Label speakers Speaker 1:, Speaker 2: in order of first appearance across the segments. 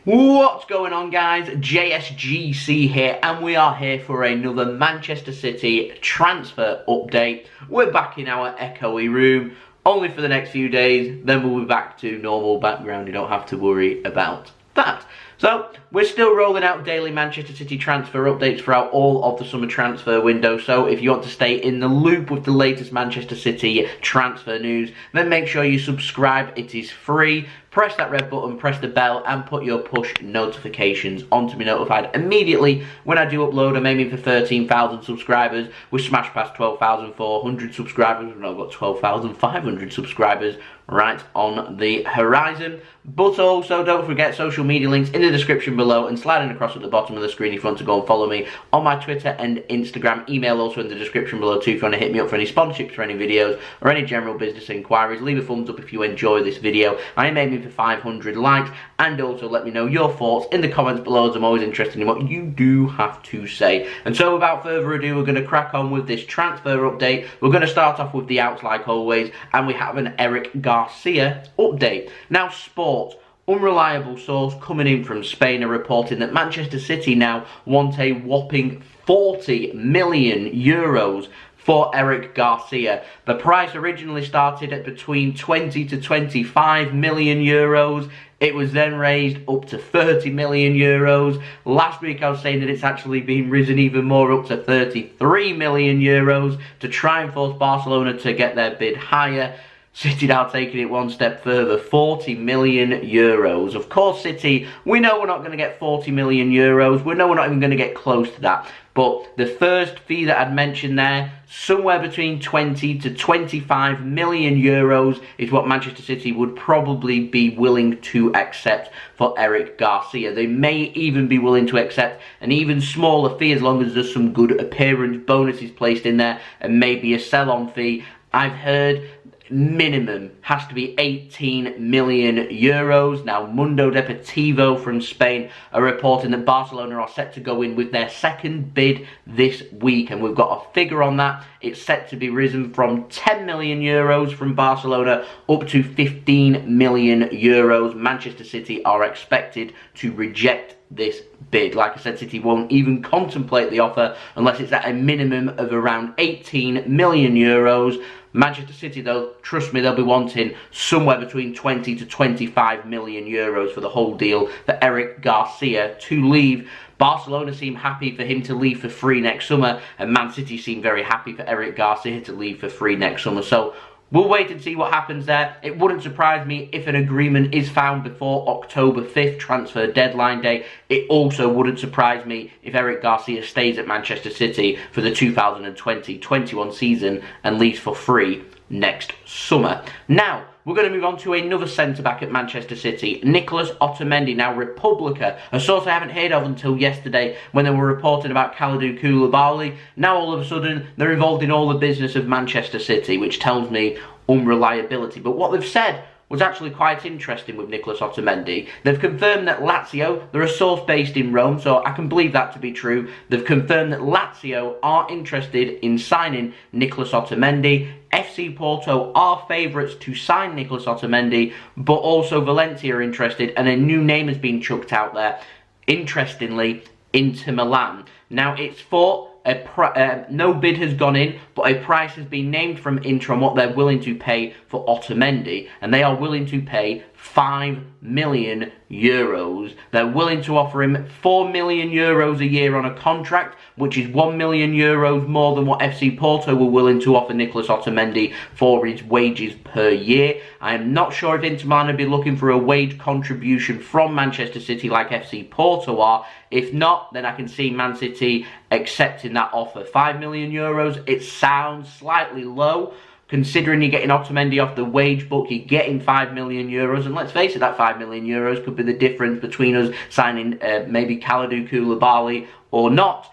Speaker 1: What's going on, guys? JSGC here, and we are here for another Manchester City transfer update. We're back in our echoey room, only for the next few days, then we'll be back to normal background. You don't have to worry about that. So, we're still rolling out daily Manchester City transfer updates throughout all of the summer transfer window, so if you want to stay in the loop with the latest Manchester City transfer news, then make sure you subscribe. It is free. Press that red button, press the bell, and put your push notifications on to be notified immediately when I do upload. I'm aiming for 13,000 subscribers. We're smashed past 12,400 subscribers. We've now got 12,500 subscribers right on the horizon. But also, don't forget social media links in the description below and sliding across at the bottom of the screen if you want to go and follow me on my Twitter and Instagram. Email also in the description below too if you want to hit me up for any sponsorships for any videos or any general business inquiries. Leave a thumbs up if you enjoy this video. I am aiming for 500 likes, and also let me know your thoughts in the comments below, as I'm always interested in what you do have to say. And so without further ado, we're going to crack on with this transfer update. We're going to start off with the outs like always, and we have an Eric Garcia update. Now, Sport, unreliable source coming in from Spain, are reporting that Manchester City now want a whopping 40 million euros for Eric Garcia. The price originally started at between 20 to 25 million euros. It was then raised up to 30 million euros. Last week I was saying that it's actually been risen even more, up to 33 million euros, to try and force Barcelona to get their bid higher. City now taking it one step further, 40 million euros. Of course, City, we know we're not going to get 40 million euros. We know we're not even going to get close to that. But the first fee that I'd mentioned there, somewhere between 20 to 25 million euros is what Manchester City would probably be willing to accept for Eric Garcia. They may even be willing to accept an even smaller fee as long as there's some good appearance bonuses placed in there and maybe a sell-on fee. I've heard minimum has to be 18 million euros. Now, Mundo Deportivo from Spain are reporting that Barcelona are set to go in with their second bid this week, and we've got a figure on that. It's set to be risen from 10 million euros from Barcelona up to 15 million euros. Manchester City are expected to reject this bid. Like I said, City won't even contemplate the offer unless it's at a minimum of around 18 million euros. Manchester City, though, trust me, they'll be wanting somewhere between 20 to 25 million euros for the whole deal for Eric Garcia to leave. Barcelona seem happy for him to leave for free next summer, and Man City seem very happy for Eric Garcia to leave for free next summer. So we'll wait and see what happens there. It wouldn't surprise me if an agreement is found before October 5th, transfer deadline day. It also wouldn't surprise me if Eric Garcia stays at Manchester City for the 2020-21 season and leaves for free next summer. Now, we're going to move on to another centre-back at Manchester City, Nicolas Otamendi. Now, Repubblica, a source I haven't heard of until yesterday when they were reporting about Kalidou Koulibaly. Now, all of a sudden, they're involved in all the business of Manchester City, which tells me unreliability. But what they've said was actually quite interesting with Nicolas Otamendi. They've confirmed that Lazio, they're a source based in Rome, so I can believe that to be true. They've confirmed that Lazio are interested in signing Nicolas Otamendi. FC Porto are favourites to sign Nicolas Otamendi, but also Valencia are interested, and a new name has been chucked out there. Interestingly, Inter Milan. Now, it's for no bid has gone in, but a price has been named from Inter on what they're willing to pay for Otamendi, and they are willing to pay 5 million euros. They're willing to offer him 4 million euros a year on a contract, which is 1 million euros more than what FC Porto were willing to offer Nicolas Otamendi for his wages per year. I am not sure if Inter Milan would be looking for a wage contribution from Manchester City like FC Porto are. If not, then I can see Man City accepting that offer. 5 million euros, it sounds slightly low. Considering you're getting Otamendi off the wage book, you're getting 5 million euros. And let's face it, that 5 million euros could be the difference between us signing maybe Kalidou Koulibaly or not.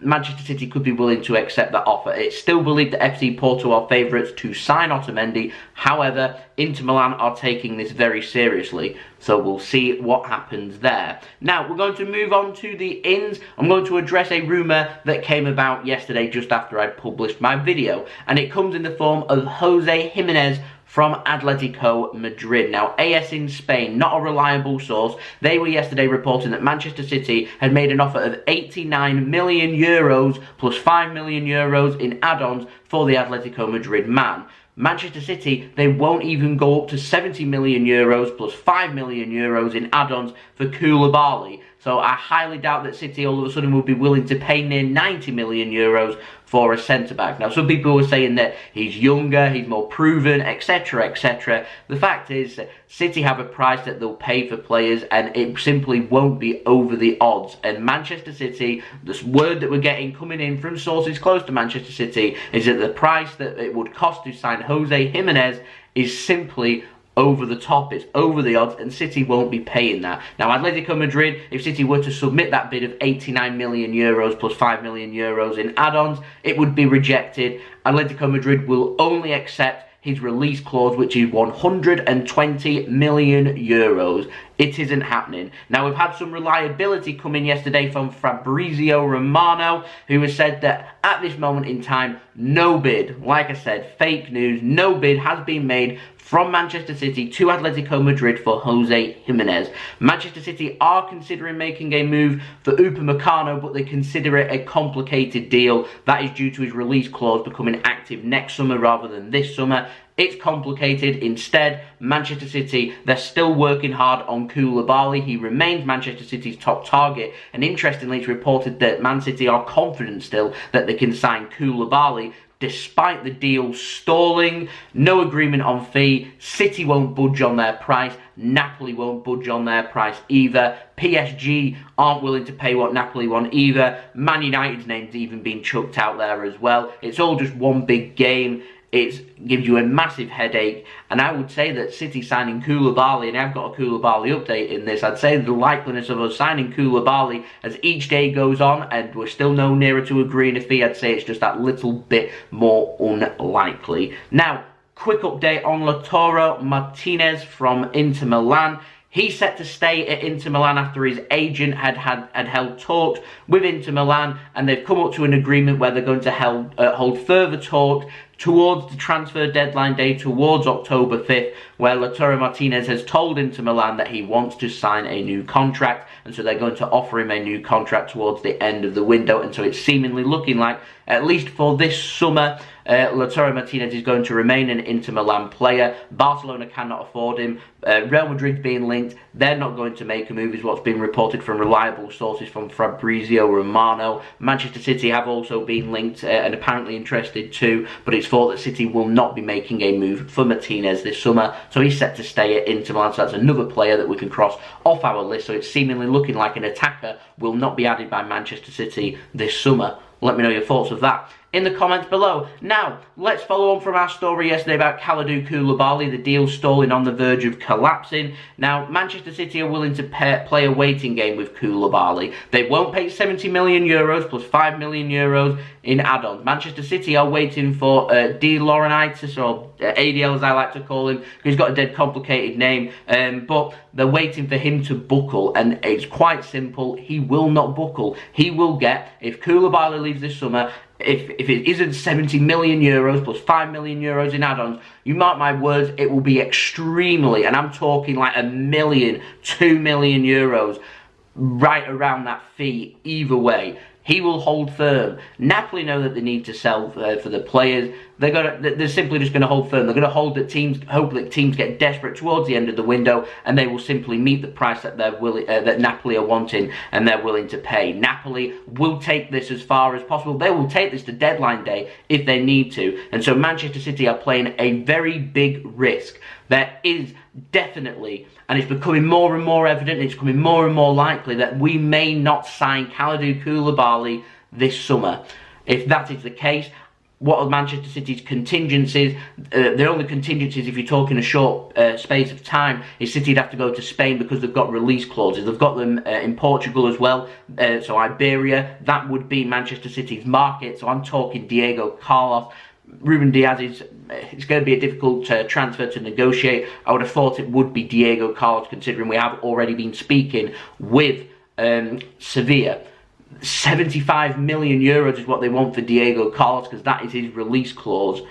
Speaker 1: Manchester City could be willing to accept that offer. It's still believed that FC Porto are favourites to sign Otamendi. However, Inter Milan are taking this very seriously. So we'll see what happens there. Now, we're going to move on to the ins. I'm going to address a rumour that came about yesterday just after I published my video. And it comes in the form of Jose Gimenez from Atletico Madrid. Now, AS in Spain, not a reliable source, they were yesterday reporting that Manchester City had made an offer of 89 million euros plus 5 million euros in add-ons for the Atletico Madrid man. Manchester City, they won't even go up to 70 million euros plus 5 million euros in add-ons for Koulibaly. So I highly doubt that City all of a sudden would be willing to pay near 90 million euros for a centre-back. Now, some people were saying that he's younger, he's more proven, etc, etc. The fact is, City have a price that they'll pay for players, and it simply won't be over the odds. And Manchester City, this word that we're getting coming in from sources close to Manchester City, is that the price that it would cost to sign Jose Gimenez is simply over the top, it's over the odds, and City won't be paying that. Now, Atletico Madrid, if City were to submit that bid of 89 million euros plus 5 million euros in add-ons, it would be rejected. Atletico Madrid will only accept his release clause, which is 120 million euros. It isn't happening. Now, we've had some reliability come in yesterday from Fabrizio Romano, who has said that at this moment in time, no bid, like I said, fake news, no bid has been made from Manchester City to Atletico Madrid for Jose Gimenez. Manchester City are considering making a move for Upamecano, but they consider it a complicated deal. That is due to his release clause becoming active next summer rather than this summer. It's complicated. Instead, Manchester City, they're still working hard on Koulibaly. He remains Manchester City's top target. And interestingly, it's reported that Man City are confident still that they can sign Koulibaly, despite the deal stalling. No agreement on fee. City won't budge on their price. Napoli won't budge on their price either. PSG aren't willing to pay what Napoli want either. Man United's name's even been chucked out there as well. It's all just one big game. It gives you a massive headache, and I would say that City signing Koulibaly, and I've got a Koulibaly update in this, I'd say the likeliness of us signing Koulibaly as each day goes on and we're still no nearer to agreeing a fee, I'd say it's just that little bit more unlikely. Now, quick update on Lautaro Martinez from Inter Milan. He's set to stay at Inter Milan after his agent had held talks with Inter Milan, and they've come up to an agreement where they're going to hold further talks towards the transfer deadline day, towards October 5th, where Lautaro Martinez has told Inter Milan that he wants to sign a new contract, and so they're going to offer him a new contract towards the end of the window, and so it's seemingly looking like, at least for this summer, Lautaro Martinez is going to remain an Inter Milan player. Barcelona cannot afford him. Real Madrid's being linked. They're not going to make a move, is what's been reported from reliable sources from Fabrizio Romano. Manchester City have also been linked and apparently interested too, but it's thought that City will not be making a move for Martinez this summer, so he's set to stay at Inter Milan, so that's another player that we can cross off our list. So it's seemingly looking like an attacker will not be added by Manchester City this summer. Let me know your thoughts of that in the comments below. Now, let's follow on from our story yesterday about Kalidou Koulibaly, the deal stalling on the verge of collapsing. Now, Manchester City are willing to play a waiting game with Koulibaly. They won't pay 70 million euros plus 5 million euros in add-ons. Manchester City are waiting for De Laurentiis, or ADL as I like to call him, because he's got a dead complicated name, but they're waiting for him to buckle, and it's quite simple. He will not buckle. He will get, if Koulibaly leaves this summer, if it isn't 70 million euros plus 5 million euros in add-ons, you mark my words, it will be extremely, and I'm talking like 1 million, 2 million euros, right around that fee either way. He will hold firm. Napoli know that they need to sell for the players. They're simply just going to hold firm. They're going to hold that teams, hope that teams get desperate towards the end of the window, and they will simply meet the price that that Napoli are wanting and they're willing to pay. Napoli will take this as far as possible. They will take this to deadline day if they need to, and so Manchester City are playing a very big risk. There is definitely, and it's becoming more and more evident, it's becoming more and more likely that we may not sign Kalidou Koulibaly this summer. If that is the case, what are Manchester City's contingencies? The only contingencies, if you're talking a short space of time, is City'd have to go to Spain because they've got release clauses. They've got them in Portugal as well, so Iberia, that would be Manchester City's market. So I'm talking Diego Carlos. Ruben Diaz it's going to be a difficult transfer to negotiate. I would have thought it would be Diego Carlos, considering we have already been speaking with Sevilla. 75 million euros is what they want for Diego Carlos, because that is his release clause.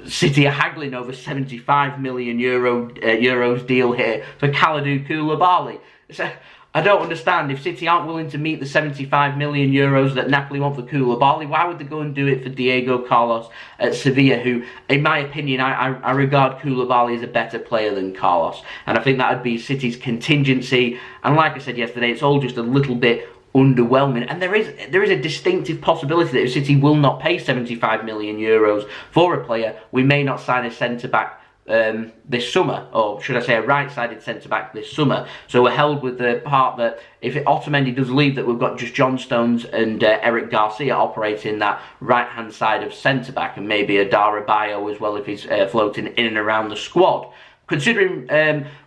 Speaker 1: City are haggling over €75 million euros deal here for Kalidou Koulibaly. So I don't understand. If City aren't willing to meet the €75 million that Napoli want for Koulibaly, why would they go and do it for Diego Carlos at Sevilla, who, in my opinion, I regard Koulibaly as a better player than Carlos. And I think that would be City's contingency. And like I said yesterday, it's all just a little bit underwhelming, and there is a distinctive possibility that if City will not pay €75 million for a player, we may not sign a centre-back this summer, or should I say a right-sided centre-back this summer. So we're held with the part that if Otamendi does leave, that we've got just John Stones and Eric Garcia operating that right-hand side of centre-back, and maybe a Darabayo as well if he's floating in and around the squad. Considering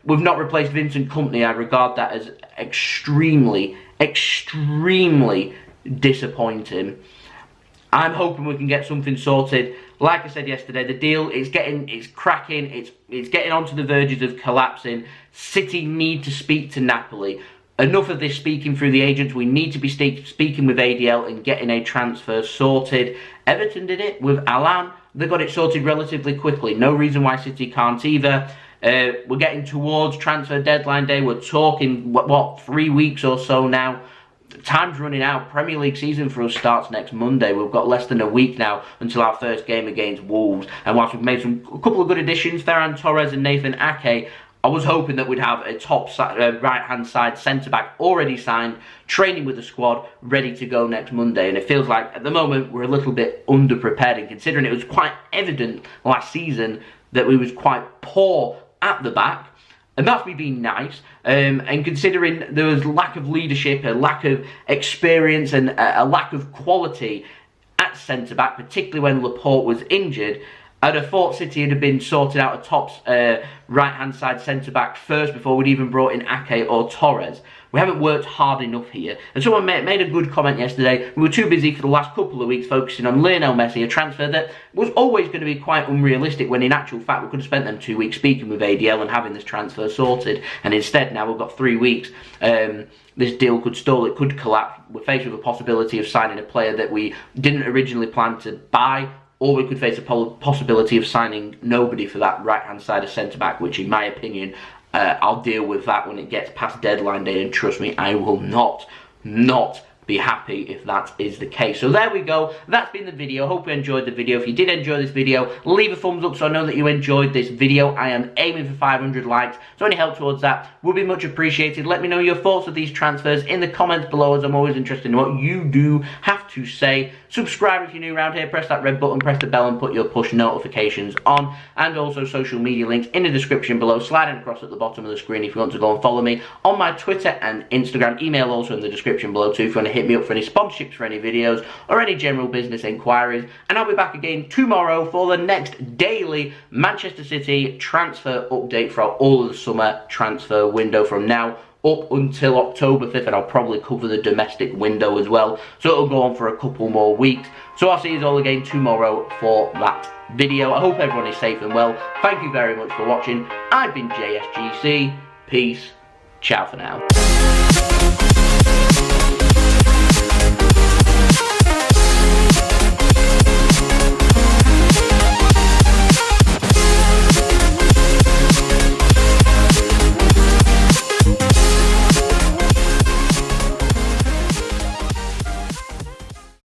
Speaker 1: we've not replaced Vincent Kompany, I regard that as extremely disappointing. I'm hoping we can get something sorted. Like I said yesterday, the deal is cracking, it's getting onto the verges of collapsing. City need to speak to Napoli. Enough of this speaking through the agents. We need to be speaking with ADL and getting a transfer sorted. Everton did it with Alan. They got it sorted relatively quickly. No reason why City can't either. We're getting towards transfer deadline day. We're talking, what 3 weeks or so now. Time's running out. Premier League season for us starts next Monday. We've got less than a week now until our first game against Wolves. And whilst we've made a couple of good additions, Ferran Torres and Nathan Ake, I was hoping that we'd have a top right-hand side centre-back already signed, training with the squad, ready to go next Monday. And it feels like, at the moment, we're a little bit underprepared. And considering it was quite evident last season that we was quite poor at the back, and that's me being nice, and considering there was lack of leadership, a lack of experience, and a lack of quality at centre-back, particularly when Laporte was injured, I'd have thought City would have been sorted out a top right-hand side centre-back first before we'd even brought in Ake or Torres. We haven't worked hard enough here. And someone made a good comment yesterday. We were too busy for the last couple of weeks focusing on Lionel Messi, a transfer that was always going to be quite unrealistic, when in actual fact we could have spent them 2 weeks speaking with ADL and having this transfer sorted. And instead now we've got 3 weeks. This deal could stall, it could collapse. We're faced with a possibility of signing a player that we didn't originally plan to buy, or we could face a possibility of signing nobody for that right-hand side of centre-back, which in my opinion, I'll deal with that when it gets past deadline day, and trust me, I will not be happy if that is the case. So there we go. That's been the video. Hope you enjoyed the video. If you did enjoy this video, leave a thumbs up so I know that you enjoyed this video. I am aiming for 500 likes, so any help towards that would be much appreciated. Let me know your thoughts of these transfers in the comments below, as I'm always interested in what you do have to say. Subscribe if you're new around here, press that red button, press the bell and put your push notifications on, and also social media links in the description below, sliding across at the bottom of the screen if you want to go and follow me on my Twitter and Instagram. Email also in the description below too if you want to hit me up for any sponsorships for any videos or any general business inquiries. And I'll be back again tomorrow for the next daily Manchester City transfer update for all of the summer transfer window from now up until October 5th, and I'll probably cover the domestic window as well, so it'll go on for a couple more weeks. So I'll see you all again tomorrow for that video. I hope everyone is safe and well. Thank you very much for watching. I've been JSGC. Peace. Ciao for now.